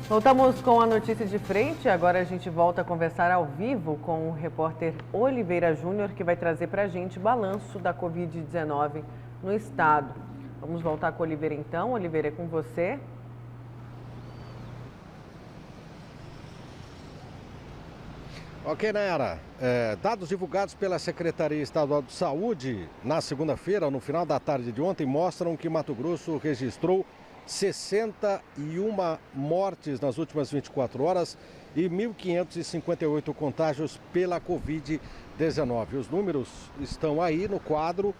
Voltamos com a notícia de frente. Agora a gente volta a conversar ao vivo com o repórter Oliveira Júnior, que vai trazer para a gente balanço da Covid-19 no estado. Vamos voltar com o Oliveira então. Oliveira, é com você. Ok, Nayara. Dados divulgados pela Secretaria Estadual de Saúde na segunda-feira, no final da tarde de ontem, mostram que Mato Grosso registrou 61 mortes nas últimas 24 horas e 1.558 contágios pela Covid-19. Os números estão aí no quadro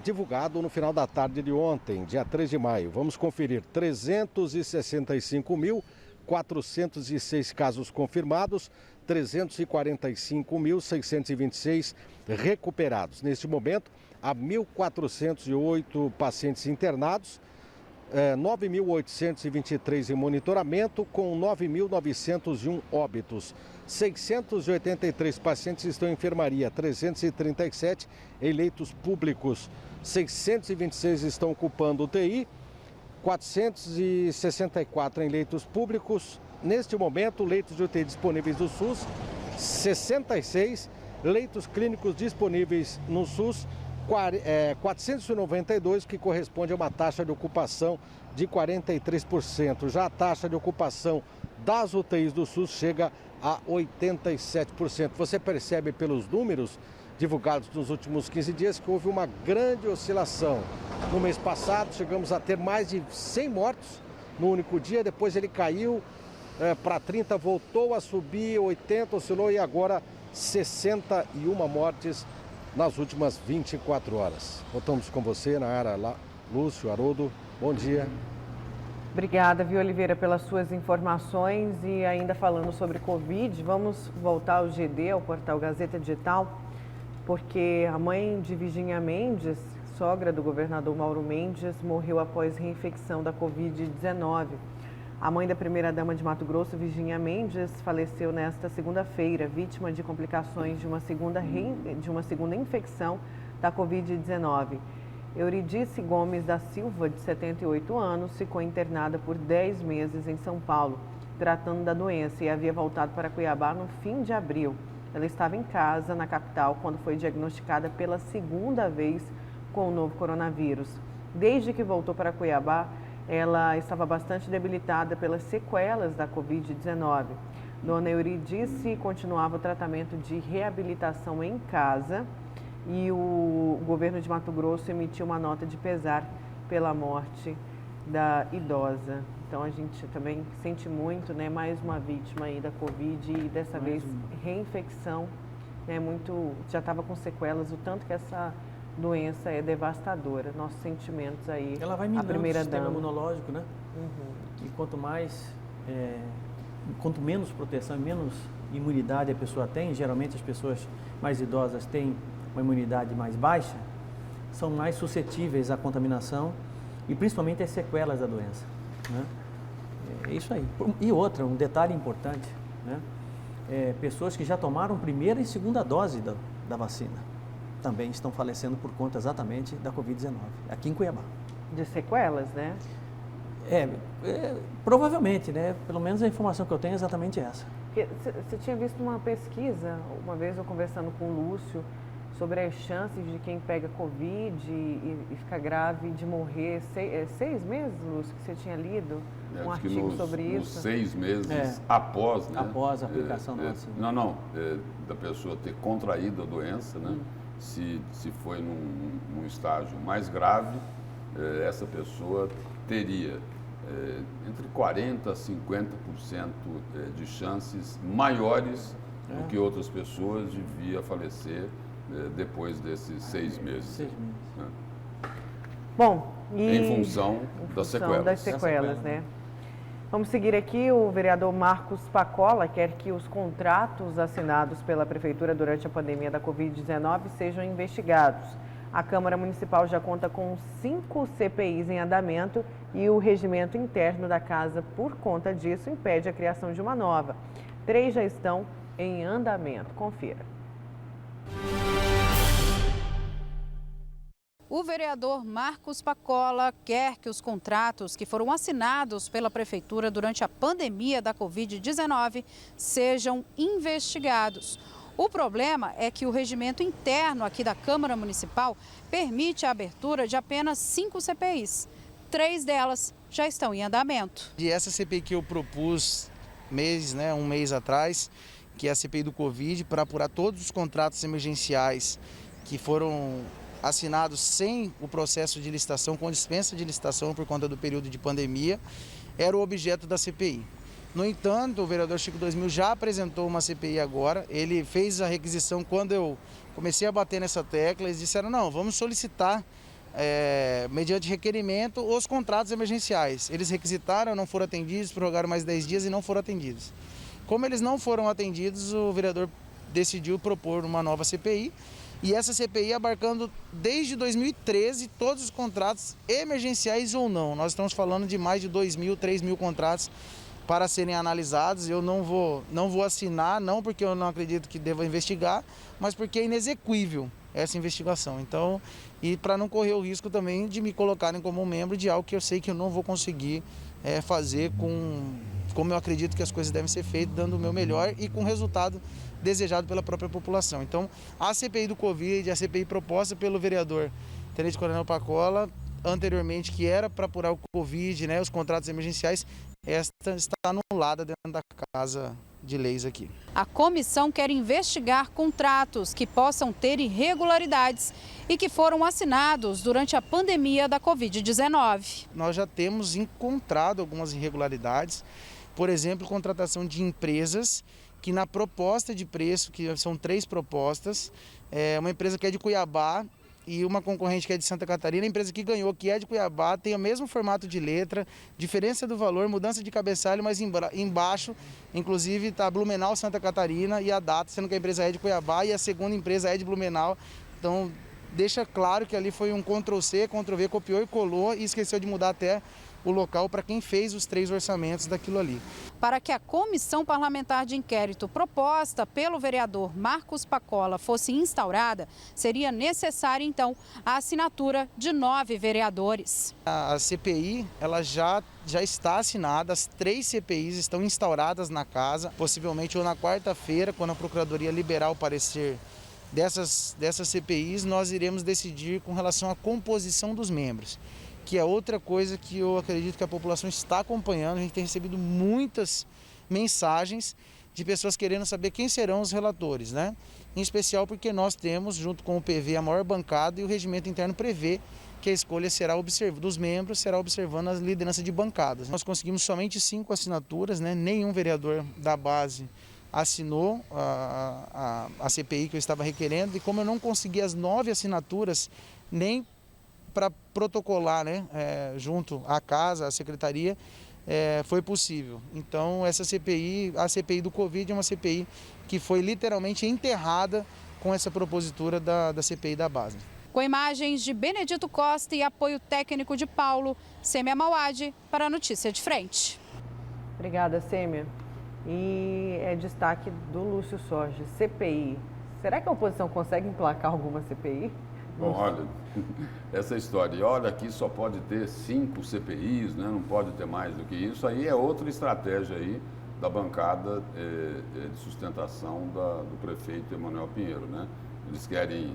divulgado no final da tarde de ontem, dia 3 de maio. Vamos conferir: 365.406 casos confirmados, 345.626 recuperados. Neste momento, há 1.408 pacientes internados, 9.823 em monitoramento, com 9.901 óbitos. 683 pacientes estão em enfermaria, 337 em leitos públicos, 626 estão ocupando UTI, 464 em leitos públicos. Neste momento, leitos de UTI disponíveis do SUS, 66, leitos clínicos disponíveis no SUS, 492, que corresponde a uma taxa de ocupação de 43%. Já a taxa de ocupação das UTIs do SUS chega a 87%. Você percebe pelos números divulgados nos últimos 15 dias que houve uma grande oscilação. No mês passado, chegamos a ter mais de 100 mortos no único dia, depois ele caiu para 30, voltou a subir, 80, oscilou e agora 61 mortes nas últimas 24 horas. Voltamos com você, Nayara, Lúcio, Haroldo, bom dia. Obrigada, viu, Oliveira, pelas suas informações. E ainda falando sobre Covid, vamos voltar ao GD, ao portal Gazeta Digital, porque a mãe de Virgínia Mendes, sogra do governador Mauro Mendes, morreu após reinfecção da Covid-19. A mãe da primeira-dama de Mato Grosso, Virgínia Mendes, faleceu nesta segunda-feira, vítima de complicações de uma segunda infecção da Covid-19. Euridice Gomes da Silva, de 78 anos, ficou internada por 10 meses em São Paulo, tratando da doença, e havia voltado para Cuiabá no fim de abril. Ela estava em casa, na capital, quando foi diagnosticada pela segunda vez com o novo coronavírus. Desde que voltou para Cuiabá, ela estava bastante debilitada pelas sequelas da Covid-19. Dona Euridice continuava o tratamento de reabilitação em casa e o governo de Mato Grosso emitiu uma nota de pesar pela morte da idosa. Então a gente também sente muito, né? Mais uma vítima aí da Covid e dessa vez reinfecção, né? Já estava com sequelas, o tanto que essa doença é devastadora. Nossos sentimentos aí. Ela vai minando o sistema imunológico, né? E quanto menos proteção e menos imunidade a pessoa tem, geralmente as pessoas mais idosas têm uma imunidade mais baixa, são mais suscetíveis à contaminação e principalmente às sequelas da doença, né? É isso aí. E outra, um detalhe importante, né? Pessoas que já tomaram primeira e segunda dose da vacina também estão falecendo por conta exatamente da Covid-19, aqui em Cuiabá. De sequelas, né? Provavelmente, né? Pelo menos a informação que eu tenho é exatamente essa. Você tinha visto uma pesquisa, uma vez eu conversando com o Lúcio, sobre as chances de quem pega Covid e fica grave de morrer. 6 meses, Lúcio, que você tinha lido um artigo sobre isso? 6 meses após, né? Após a aplicação da vacina. Da pessoa ter contraído a doença, né? Se foi num estágio mais grave, essa pessoa teria entre 40% a 50% de chances maiores do que outras pessoas de vir a falecer depois desses 6 meses. 6 meses. Né? Bom, em função das sequelas, né? Vamos seguir aqui. O vereador Marcos Pacola quer que os contratos assinados pela Prefeitura durante a pandemia da Covid-19 sejam investigados. A Câmara Municipal já conta com 5 CPIs em andamento e o regimento interno da casa, por conta disso, impede a criação de uma nova. 3 já estão em andamento. Confira. O vereador Marcos Pacola quer que os contratos que foram assinados pela Prefeitura durante a pandemia da Covid-19 sejam investigados. O problema é que o regimento interno aqui da Câmara Municipal permite a abertura de apenas 5 CPIs. 3 delas já estão em andamento. E essa CPI que eu propus um mês atrás, que é a CPI do Covid, para apurar todos os contratos emergenciais que foram assinados sem o processo de licitação, com dispensa de licitação por conta do período de pandemia, era o objeto da CPI. No entanto, o vereador Chico 2000 já apresentou uma CPI agora, ele fez a requisição quando eu comecei a bater nessa tecla, eles disseram, não, vamos solicitar, mediante requerimento, os contratos emergenciais. Eles requisitaram, não foram atendidos, prorrogaram mais 10 dias e não foram atendidos. Como eles não foram atendidos, o vereador decidiu propor uma nova CPI, e essa CPI abarcando desde 2013 todos os contratos emergenciais ou não. Nós estamos falando de mais de 2.000, 3.000 contratos para serem analisados. Eu não vou assinar, não porque eu não acredito que deva investigar, mas porque é inexequível essa investigação. Então, e para não correr o risco também de me colocarem como membro de algo que eu sei que eu não vou conseguir fazer como eu acredito que as coisas devem ser feitas, dando o meu melhor e com resultado desejado pela própria população. Então, a CPI do Covid, a CPI proposta pelo vereador Tenente Coronel Pacola, anteriormente, que era para apurar o Covid, os contratos emergenciais, esta está anulada dentro da Casa de Leis aqui. A comissão quer investigar contratos que possam ter irregularidades e que foram assinados durante a pandemia da Covid-19. Nós já temos encontrado algumas irregularidades, por exemplo, contratação de empresas que na proposta de preço, que são 3 propostas, uma empresa que é de Cuiabá e uma concorrente que é de Santa Catarina, a empresa que ganhou, que é de Cuiabá, tem o mesmo formato de letra, diferença do valor, mudança de cabeçalho, mas embaixo, inclusive, está Blumenau, Santa Catarina e a data, sendo que a empresa é de Cuiabá e a segunda empresa é de Blumenau. Então, deixa claro que ali foi um Ctrl-C, Ctrl-V, copiou e colou e esqueceu de mudar até o local para quem fez os 3 orçamentos daquilo ali. Para que a comissão parlamentar de inquérito proposta pelo vereador Marcos Pacola fosse instaurada, seria necessária, então, a assinatura de 9 vereadores. A CPI ela já está assinada, as 3 CPIs estão instauradas na casa, possivelmente ou na quarta-feira, quando a Procuradoria liberar o parecer dessas CPIs, nós iremos decidir com relação à composição dos membros, que é outra coisa que eu acredito que a população está acompanhando. A gente tem recebido muitas mensagens de pessoas querendo saber quem serão os relatores, Em especial porque nós temos, junto com o PV, a maior bancada e o regimento interno prevê que a escolha dos membros será observando a liderança de bancadas. Nós conseguimos somente 5 assinaturas, nenhum vereador da base assinou a CPI que eu estava requerendo, e como eu não consegui as 9 assinaturas, nem para protocolar, junto à casa, à secretaria, foi possível. Então, essa CPI, a CPI do Covid, é uma CPI que foi literalmente enterrada com essa propositura da CPI da base. Com imagens de Benedito Costa e apoio técnico de Paulo, Sêmia Mauad para a Notícia de Frente. Obrigada, Sêmia. E é destaque do Lúcio Sorge, CPI. Será que a oposição consegue emplacar alguma CPI? Bom, olha, essa história, olha, aqui só pode ter 5 CPIs, não pode ter mais do que isso, aí é outra estratégia aí da bancada de sustentação do prefeito Emanuel Pinheiro, Eles querem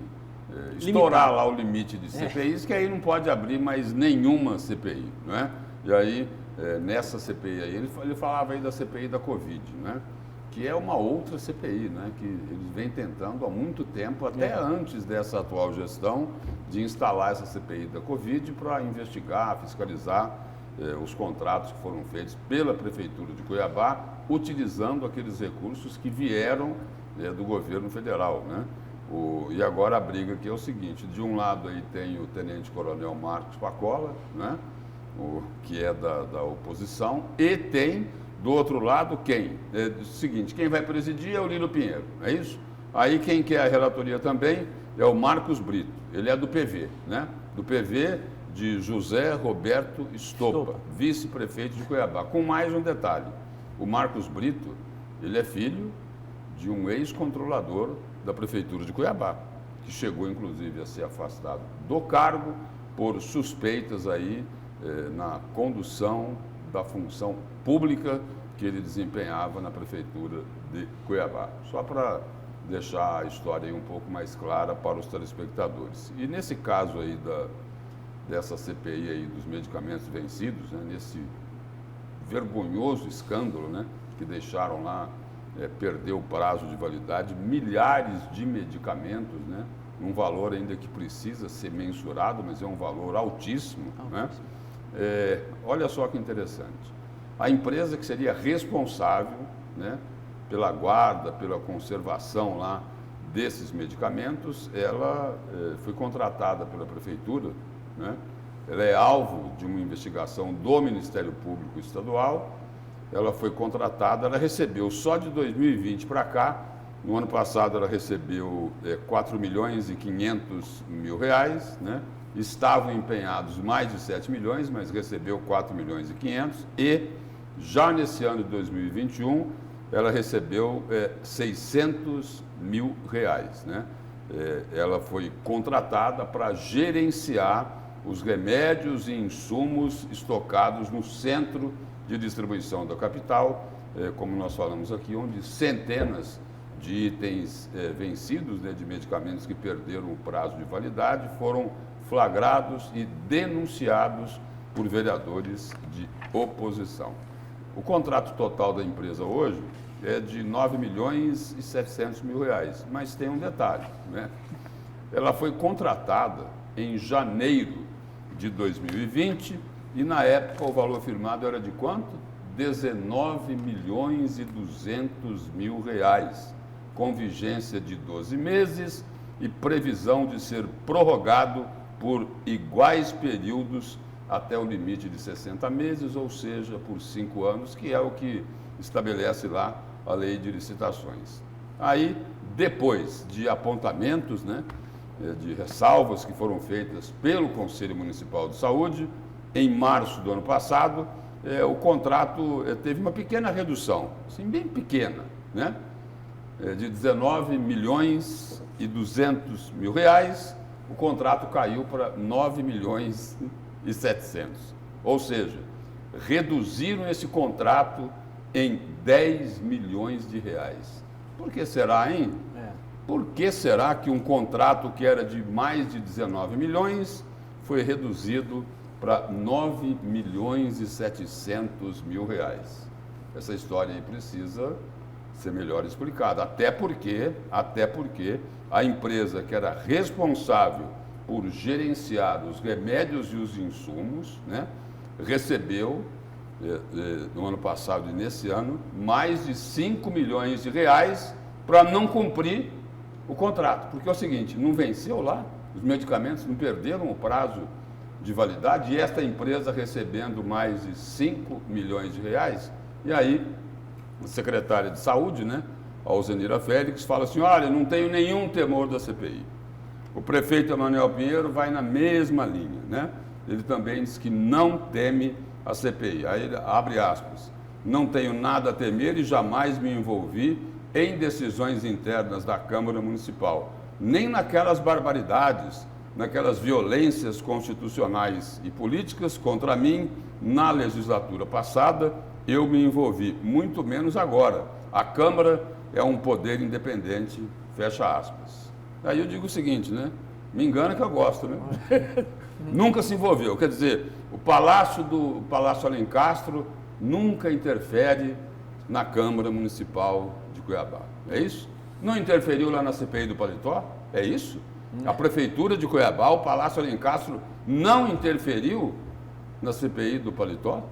estourar lá o limite de CPIs, que aí não pode abrir mais nenhuma CPI, E aí, nessa CPI aí, ele falava aí da CPI da Covid, que é uma outra CPI, que eles vêm tentando há muito tempo, até antes dessa atual gestão, de instalar essa CPI da Covid para investigar, fiscalizar os contratos que foram feitos pela Prefeitura de Cuiabá, utilizando aqueles recursos que vieram do governo federal, E agora a briga aqui é o seguinte: de um lado aí tem o Tenente Coronel Marcos Pacola, que é da oposição, e tem do outro lado quem? É o seguinte: quem vai presidir é o Lino Pinheiro, é isso? Aí quem quer a relatoria também é o Marcos Brito, ele é do PV, Do PV de José Roberto Estopa, vice-prefeito de Cuiabá. Com mais um detalhe: o Marcos Brito, ele é filho de um ex-controlador da Prefeitura de Cuiabá. que chegou inclusive a ser afastado do cargo por suspeitas aí na condução da função pública que ele desempenhava na Prefeitura de Cuiabá. Só para deixar a história aí um pouco mais clara para os telespectadores. E nesse caso aí dessa CPI aí dos medicamentos vencidos, né, nesse vergonhoso escândalo, né, que deixaram lá perder o prazo de validade, milhares de medicamentos, né, um valor ainda que precisa ser mensurado, mas é um valor altíssimo, né? Olha só que interessante. A empresa que seria responsável, né, pela guarda, pela conservação lá desses medicamentos, ela foi contratada pela Prefeitura, né? Ela é alvo de uma investigação do Ministério Público Estadual, ela foi contratada, ela recebeu só de 2020 para cá, no ano passado ela recebeu 4 milhões e 500 mil reais, né? Estavam empenhados mais de 7 milhões, mas recebeu 4 milhões e 500 e já nesse ano de 2021 ela recebeu 600 mil reais, né? Ela foi contratada para gerenciar os remédios e insumos estocados no centro de distribuição da capital, como nós falamos aqui, onde centenas de itens vencidos, né, de medicamentos que perderam o prazo de validade, foram flagrados e denunciados por vereadores de oposição. O contrato total da empresa hoje é de 9 milhões e 700 mil reais, mas tem um detalhe, né? Ela foi contratada em janeiro de 2020 e na época o valor firmado era de quanto? 19 milhões e 200 mil reais, com vigência de 12 meses e previsão de ser prorrogado por iguais períodos até o limite de 60 meses, ou seja, por 5 anos, que é o que estabelece lá a lei de licitações. Aí, depois de apontamentos, né, de ressalvas que foram feitas pelo Conselho Municipal de Saúde, em março do ano passado, o contrato teve uma pequena redução, assim, bem pequena, né, de 19 milhões e 200 mil reais, o contrato caiu para 9 milhões e 700. Ou seja, reduziram esse contrato em 10 milhões de reais. Por que será, hein? Por que será que um contrato que era de mais de 19 milhões foi reduzido para 9 milhões e 700 mil reais? Essa história aí precisa ser melhor explicada, até porque a empresa que era responsável por gerenciar os remédios e os insumos, né, recebeu, no ano passado e nesse ano, mais de 5 milhões de reais para não cumprir o contrato. Porque é o seguinte, não venceu lá, os medicamentos não perderam o prazo de validade e esta empresa recebendo mais de 5 milhões de reais. E aí, a secretária de Saúde, né, a Alzenira Félix, fala assim, olha, não tenho nenhum temor da CPI. O prefeito Emanuel Pinheiro vai na mesma linha, né? Ele também diz que não teme a CPI. Aí ele abre aspas, não tenho nada a temer e jamais me envolvi em decisões internas da Câmara Municipal, nem naquelas barbaridades, naquelas violências constitucionais e políticas contra mim na legislatura passada, eu me envolvi, muito menos agora. A Câmara é um poder independente, fecha aspas. Aí eu digo o seguinte, né? Me engana que eu gosto, né? Nunca se envolveu. Quer dizer, o Palácio Alencastro nunca interfere na Câmara Municipal de Cuiabá. É isso? Não interferiu lá na CPI do Paletó? É isso? A Prefeitura de Cuiabá, o Palácio Alencastro, não interferiu na CPI do Paletó?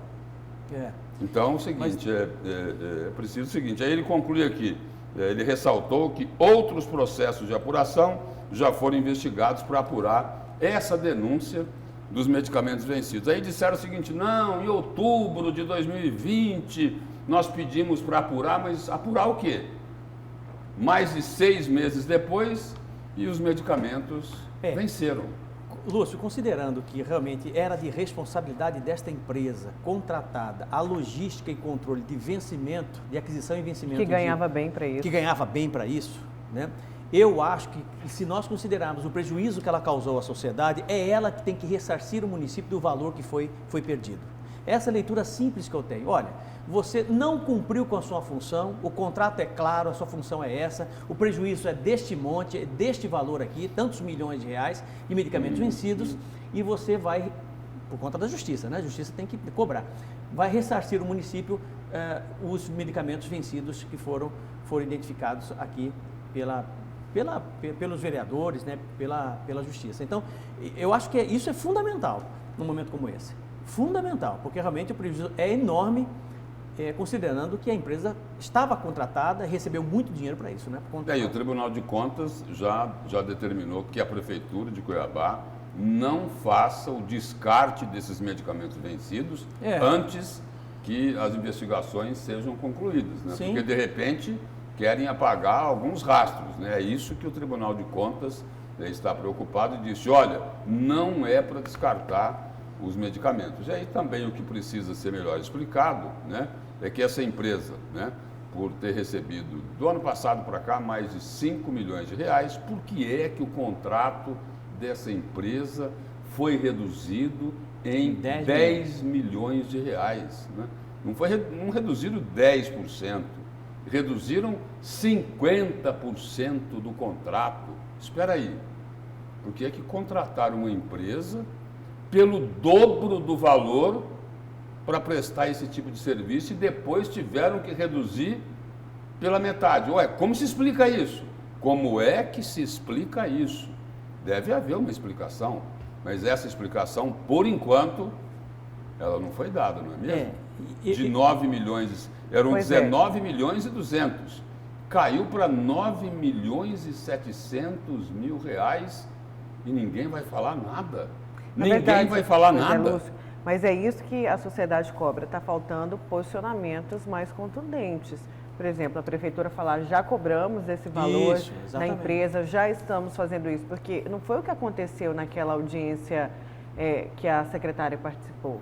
Então, é o seguinte, é preciso o seguinte, aí ele conclui aqui, ele ressaltou que outros processos de apuração já foram investigados para apurar essa denúncia dos medicamentos vencidos. Aí disseram o seguinte, não, em outubro de 2020 nós pedimos para apurar, mas apurar o quê? Mais de 6 meses depois e os medicamentos venceram. Lúcio, considerando que realmente era de responsabilidade desta empresa contratada a logística e controle de vencimento, de aquisição e vencimento... Que ganhava bem para isso. Que ganhava bem para isso, né? Eu acho que se nós considerarmos o prejuízo que ela causou à sociedade, é ela que tem que ressarcir o município do valor que foi perdido. Essa é a leitura simples que eu tenho. Olha, você não cumpriu com a sua função, o contrato é claro, a sua função é essa, o prejuízo é deste monte, é deste valor aqui, tantos milhões de reais de medicamentos vencidos, e você vai, por conta da justiça, né? A justiça tem que cobrar, vai ressarcir o município os medicamentos vencidos que foram identificados aqui pelos vereadores, né? pela justiça. Então, eu acho que isso é fundamental num momento como esse. Fundamental, porque realmente o prejuízo é enorme, considerando que a empresa estava contratada e recebeu muito dinheiro para isso, né? E o Tribunal de Contas já determinou que a Prefeitura de Cuiabá não faça o descarte desses medicamentos vencidos antes que as investigações sejam concluídas, né? Porque, de repente, querem apagar alguns rastros, né? É isso que o Tribunal de Contas está preocupado e disse, olha, não é para descartar os medicamentos. E aí também o que precisa ser melhor explicado, né, é que essa empresa, né, por ter recebido do ano passado para cá mais de 5 milhões de reais, por que é que o contrato dessa empresa foi reduzido em 10 milhões de reais? Né? Não reduziram 10%, reduziram 50% do contrato. Espera aí, por que é que contrataram uma empresa pelo dobro do valor para prestar esse tipo de serviço e depois tiveram que reduzir pela metade? Ué, como se explica isso? Como é que se explica isso? Deve haver uma explicação, mas essa explicação, por enquanto, ela não foi dada, não é mesmo? De 9 milhões, eram 19 milhões e 200. Caiu para 9 milhões e 700 mil reais e ninguém vai falar nada. Ninguém vai falar nada. Lúcio, mas é isso que a sociedade cobra. Está faltando posicionamentos mais contundentes. Por exemplo, a prefeitura falar, já cobramos esse valor na empresa, já estamos fazendo isso. Porque não foi o que aconteceu naquela audiência que a secretária participou.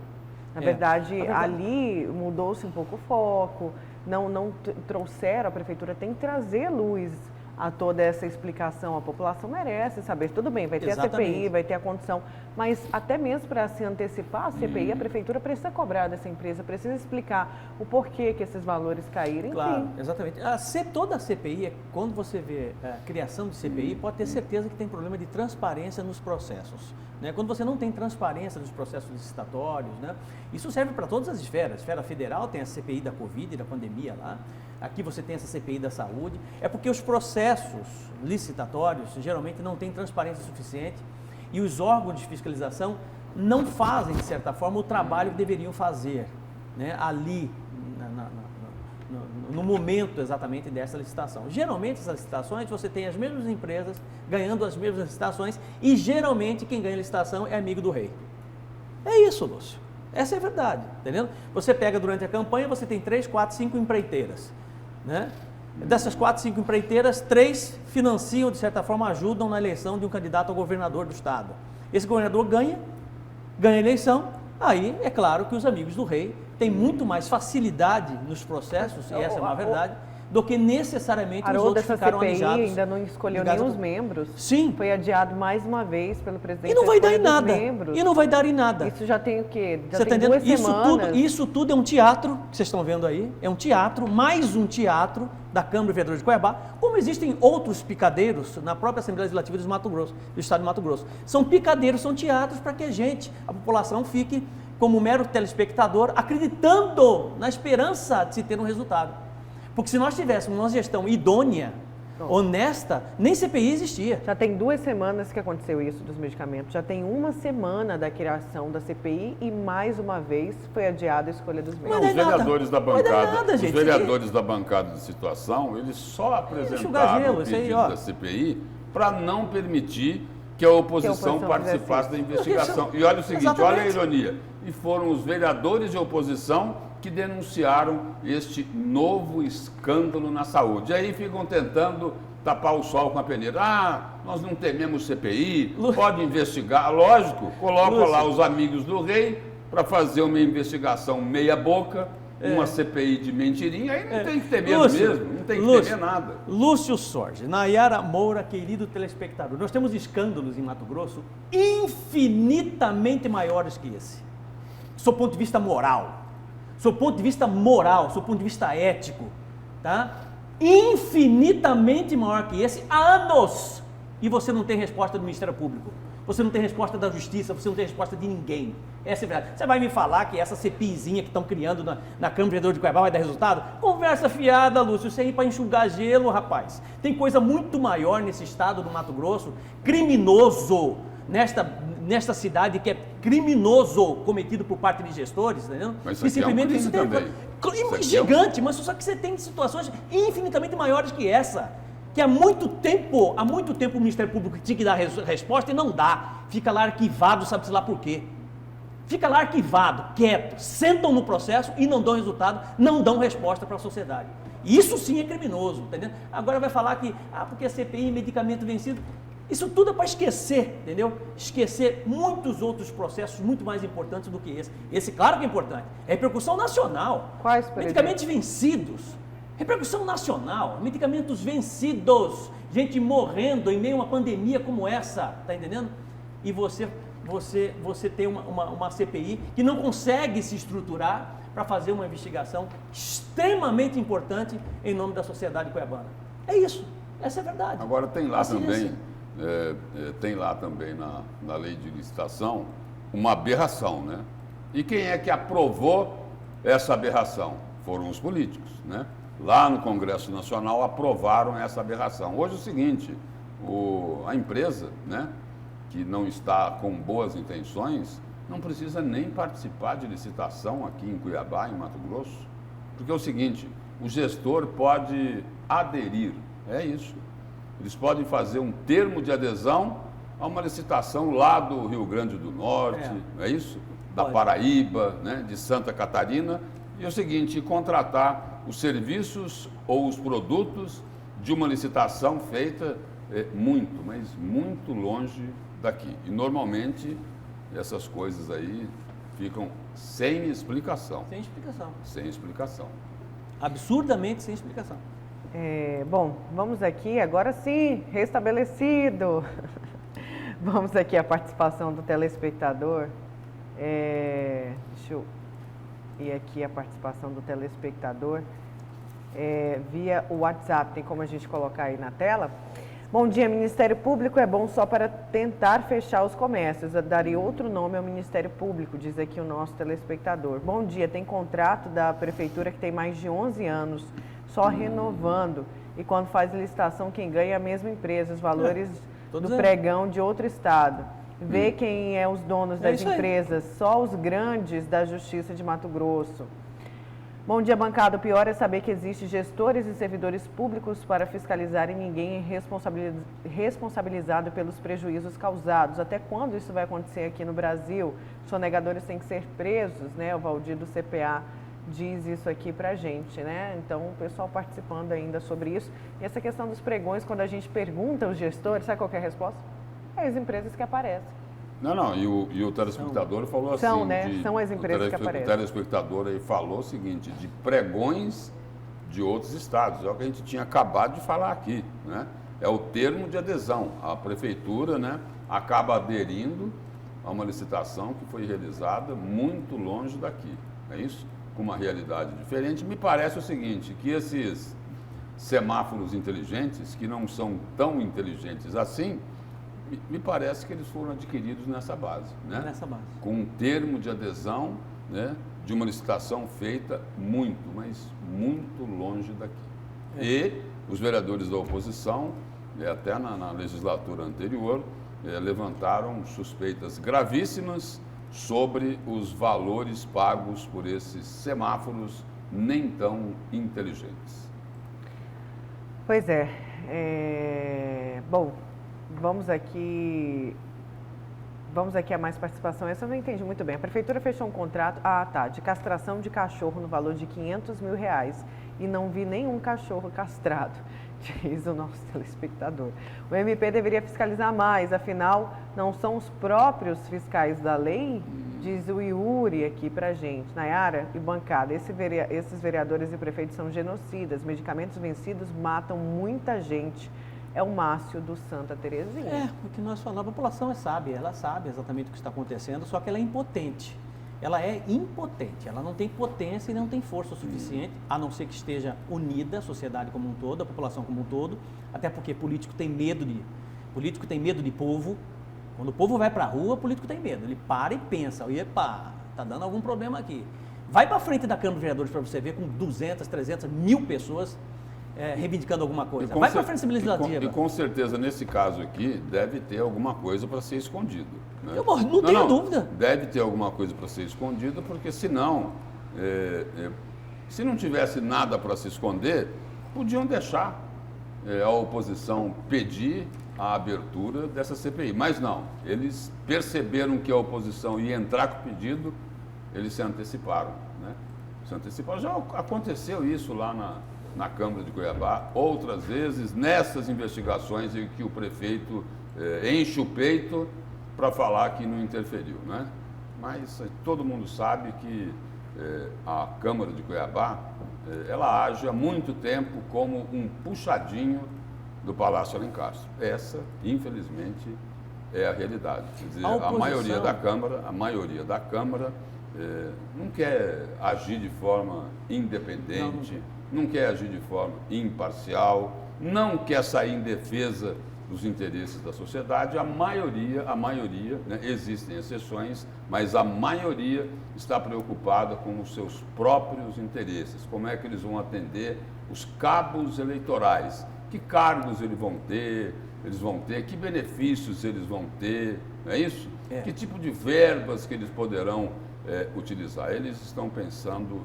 Na verdade, ali mudou-se um pouco o foco, não trouxeram, a prefeitura tem que trazer luz a toda essa explicação. A população merece saber. Tudo bem, vai ter a CPI, vai ter a condição, mas até mesmo para se antecipar a CPI, a prefeitura precisa cobrar dessa empresa, precisa explicar o porquê que esses valores caíram. Claro, enfim. exatamente. Toda a CPI, quando você vê a criação de CPI, pode ter certeza que tem problema de transparência nos processos. Né? Quando você não tem transparência nos processos licitatórios, né? Isso serve para todas as esferas. A esfera federal tem a CPI da Covid, da pandemia lá. Aqui você tem essa CPI da saúde. É porque os processos licitatórios geralmente não têm transparência suficiente e os órgãos de fiscalização não fazem, de certa forma, o trabalho que deveriam fazer, né? Ali, no momento exatamente dessa licitação. Geralmente, essas licitações, você tem as mesmas empresas ganhando as mesmas licitações e geralmente quem ganha a licitação é amigo do rei. É isso, Lúcio. Essa é a verdade, entendeu? Você pega durante a campanha, você tem 3, 4, 5 empreiteiras, né? Dessas 4, 5 empreiteiras, 3 financiam, de certa forma, ajudam na eleição de um candidato ao governador do estado. Esse governador ganha a eleição, aí é claro que os amigos do rei têm muito mais facilidade nos processos, e essa é uma verdade, do que necessariamente os outros ficaram alijados. Ainda não escolheu nem os membros. Sim. Foi adiado mais uma vez pelo presidente. E não vai dar em nada. Membros. E não vai dar em nada. Isso já tem o quê? Já você tem tá 2 semanas. Isso tudo é um teatro, que vocês estão vendo aí. É um teatro, mais um teatro da Câmara de Vereadores de Cuiabá, como existem outros picadeiros na própria Assembleia Legislativa do Estado de Mato Grosso. São picadeiros, são teatros para que a população fique como mero telespectador, acreditando na esperança de se ter um resultado. Porque se nós tivéssemos uma gestão idônea, honesta, nem CPI existia. Já tem 2 semanas que aconteceu isso dos medicamentos, já tem 1 semana da criação da CPI e mais uma vez foi adiada a escolha dos membros. Os vereadores da bancada, os vereadores da bancada de situação, eles só apresentaram o pedido da CPI para não permitir que a oposição participasse da investigação. E olha o seguinte, olha a ironia, e foram os vereadores de oposição que denunciaram este novo escândalo na saúde. E aí ficam tentando tapar o sol com a peneira. Nós não tememos CPI, pode investigar. Lógico, coloca lá os amigos do rei para fazer uma investigação meia boca uma CPI de mentirinha, aí não tem que ter medo mesmo, não tem que temer nada. Lúcio Sorge, Nayara Moura, querido telespectador, nós temos escândalos em Mato Grosso infinitamente maiores que esse. Do seu ponto de vista moral, do seu ponto de vista ético, tá? Infinitamente maior que esse há anos. E você não tem resposta do Ministério Público. Você não tem resposta da Justiça, você não tem resposta de ninguém. Essa é a verdade. Você vai me falar que essa CPIzinha que estão criando na Câmara Vereador de Cuiabá vai dar resultado? Conversa fiada, Lúcio. Isso aí para enxugar gelo, rapaz. Tem coisa muito maior nesse estado do Mato Grosso, criminoso, nesta cidade que é criminoso, cometido por parte de gestores, entendeu? Mas isso aqui é um crime também. Gigante, mas só que você tem situações infinitamente maiores que essa. Que há muito tempo o Ministério Público tinha que dar resposta e não dá. Fica lá arquivado, sabe-se lá por quê. Fica lá arquivado, quieto, sentam no processo e não dão resultado, não dão resposta para a sociedade. Isso sim é criminoso, entendeu? Agora vai falar que, porque a CPI, medicamento vencido, isso tudo é para esquecer, entendeu? Esquecer muitos outros processos muito mais importantes do que esse. Esse, claro que é importante, é repercussão nacional. Quais, por medicamentos vencidos. Repercussão nacional, medicamentos vencidos, gente morrendo em meio a uma pandemia como essa, tá entendendo? E você tem uma CPI que não consegue se estruturar para fazer uma investigação extremamente importante em nome da sociedade cuiabana. É isso, essa é a verdade. Agora tem lá assim, também, na lei de licitação, uma aberração, né? E quem é que aprovou essa aberração? Foram os políticos, né? Lá no Congresso Nacional aprovaram essa aberração. Hoje é o seguinte, a empresa, né, que não está com boas intenções, não precisa nem participar de licitação aqui em Cuiabá, em Mato Grosso, porque é o seguinte, o gestor pode aderir, é isso. Eles podem fazer um termo de adesão a uma licitação lá do Rio Grande do Norte, é isso? Da Paraíba, né, de Santa Catarina, e é o seguinte, contratar os serviços ou os produtos de uma licitação feita muito, mas muito longe daqui. E normalmente essas coisas aí ficam sem explicação. Sem explicação. Sem explicação. Absurdamente sem explicação. Bom, vamos aqui, agora sim, restabelecido. Vamos aqui à participação do telespectador. Deixa eu ir aqui a participação do telespectador via o WhatsApp. Tem como a gente colocar aí na tela? Bom dia, Ministério Público é bom só para tentar fechar os comércios. Eu daria outro nome ao Ministério Público, diz aqui o nosso telespectador. Bom dia, tem contrato da Prefeitura que tem mais de 11 anos, só renovando. E quando faz licitação, quem ganha é a mesma empresa, os valores do pregão de outro estado. Vê quem é os donos das empresas, só os grandes da Justiça de Mato Grosso. Bom dia, bancada. O pior é saber que existem gestores e servidores públicos para fiscalizar e ninguém é responsabilizado pelos prejuízos causados. Até quando isso vai acontecer aqui no Brasil? Sonegadores têm que ser presos, né? O Valdir do CPA diz isso aqui pra gente, né? Então, o pessoal participando ainda sobre isso. E essa questão dos pregões, quando a gente pergunta aos gestores, sabe qual que é a resposta? É as empresas que aparecem. Não, e o telespectador falou assim... São, né? São as empresas que aparecem. O telespectador aí falou o seguinte, de pregões de outros estados, é o que a gente tinha acabado de falar aqui, né? É o termo de adesão. A prefeitura, né, acaba aderindo a uma licitação que foi realizada muito longe daqui, é isso? Com uma realidade diferente. Me parece o seguinte, que esses semáforos inteligentes, que não são tão inteligentes assim, me parece que eles foram adquiridos nessa base, né? Nessa base. Com um termo de adesão, né, de uma licitação feita muito, mas muito longe daqui. E os vereadores da oposição, até na legislatura anterior, levantaram suspeitas gravíssimas sobre os valores pagos por esses semáforos nem tão inteligentes. Pois bom, vamos aqui a mais participação. Essa eu não entendi muito bem. A prefeitura fechou um contrato, de castração de cachorro no valor de R$500 mil e não vi nenhum cachorro castrado, diz o nosso telespectador. O MP deveria fiscalizar mais, afinal, não são os próprios fiscais da lei? Diz o Yuri aqui pra gente, Nayara e bancada, esses vereadores e prefeitos são genocidas, medicamentos vencidos matam muita gente. É o Márcio do Santa Terezinha. O que nós falamos, a população ela sabe exatamente o que está acontecendo, só que ela é impotente. Ela é impotente, ela não tem potência e não tem força o suficiente, a não ser que esteja unida, a sociedade como um todo, a população como um todo, até porque político tem medo de povo. Quando o povo vai para a rua, o político tem medo, ele para e pensa, epa, tá dando algum problema aqui. Vai para frente da Câmara de Vereadores para você ver com 200, 300, 1000 pessoas reivindicando alguma coisa. Vai para a frente legislativa. E com certeza, nesse caso aqui, deve ter alguma coisa para ser escondido. Né? Eu não tenho dúvida. Deve ter alguma coisa para ser escondida, porque senão, se não tivesse nada para se esconder, podiam deixar a oposição pedir a abertura dessa CPI. Mas não, eles perceberam que a oposição ia entrar com o pedido, eles se anteciparam. Né? Se anteciparam. Já aconteceu isso lá na Câmara de Cuiabá, outras vezes, nessas investigações em que o prefeito enche o peito para falar que não interferiu, né? Mas todo mundo sabe que a Câmara de Cuiabá, ela age há muito tempo como um puxadinho do Palácio Alencastro. Essa, infelizmente, é a realidade. Quer dizer, a maioria da Câmara não quer agir de forma independente, não quer agir de forma imparcial, não quer sair em defesa dos interesses da sociedade. A maioria, né, existem exceções, mas a maioria está preocupada com os seus próprios interesses. Como é que eles vão atender os cabos eleitorais? Que cargos eles vão ter, que benefícios eles vão ter, não é isso? Que tipo de verbas que eles poderão utilizar. Eles estão pensando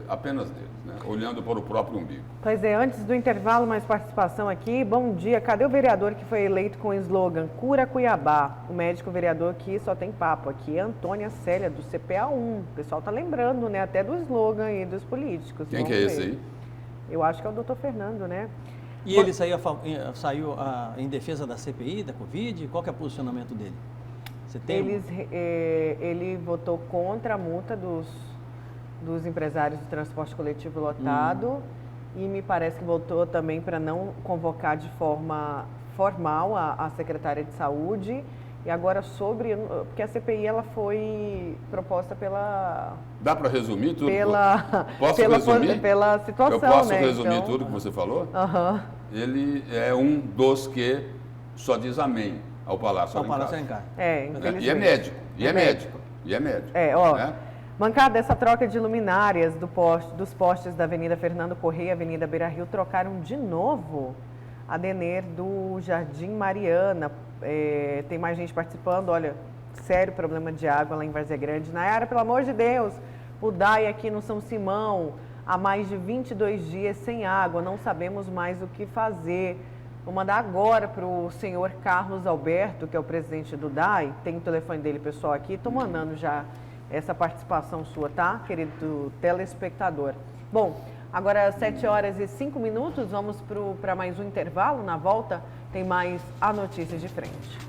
apenas neles, né? Olhando para o próprio umbigo. Pois é, antes do intervalo, mais participação aqui. Bom dia, cadê o vereador que foi eleito com o slogan Cura Cuiabá? O médico vereador que só tem papo aqui é Antônia Célia, do CPA1. O pessoal tá lembrando, né, até do slogan aí dos políticos. Quem que é esse aí? Eu acho que é o doutor Fernando, né? E ele saiu em defesa da CPI, da Covid? Qual que é o posicionamento dele? Você tem ele votou contra a multa dos empresários do transporte coletivo lotado e me parece que votou também para não convocar de forma formal a secretária de saúde. E agora porque a CPI ela foi proposta pela... Dá para resumir tudo? Posso resumir? Pela situação, Eu posso né? resumir tudo que você falou? Ele é um dos que só diz amém ao Palácio Alencastro. E é médico. Né? Bancada, essa troca de luminárias dos postes da Avenida Fernando Correia e Avenida Beira Rio trocaram de novo a Denner do Jardim Mariana. Tem mais gente participando, olha, sério problema de água lá em Várzea Grande. Nayara, pelo amor de Deus, o DAI aqui no São Simão, há mais de 22 dias sem água, não sabemos mais o que fazer. Vou mandar agora para o senhor Carlos Alberto, que é o presidente do DAI, tem o telefone dele pessoal aqui, estou mandando já essa participação sua, tá, querido telespectador? Bom, agora 7h05, vamos para mais um intervalo, na volta tem mais a notícia de frente.